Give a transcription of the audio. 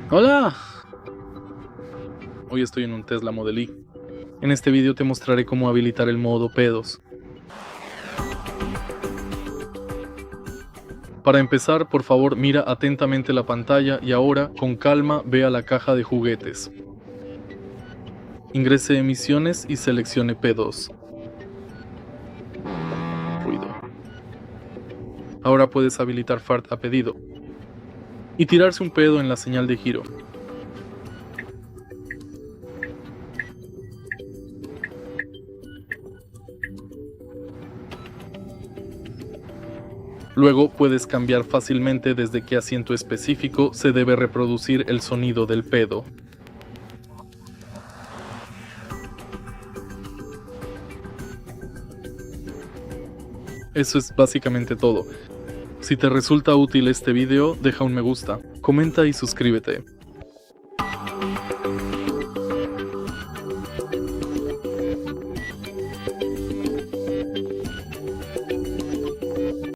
¡Hola! Hoy estoy en un Tesla Model Y. En este vídeo te mostraré cómo habilitar el modo pedos. Para empezar, por favor, mira atentamente la pantalla y ahora, con calma, ve a la caja de juguetes. Ingrese emisiones y seleccione pedos. Ruido. Ahora puedes habilitar fart a pedido y tirarse un pedo en la señal de giro. Luego puedes cambiar fácilmente desde qué asiento específico se debe reproducir el sonido del pedo. Eso es básicamente todo. Si te resulta útil este video, deja un me gusta, comenta y suscríbete.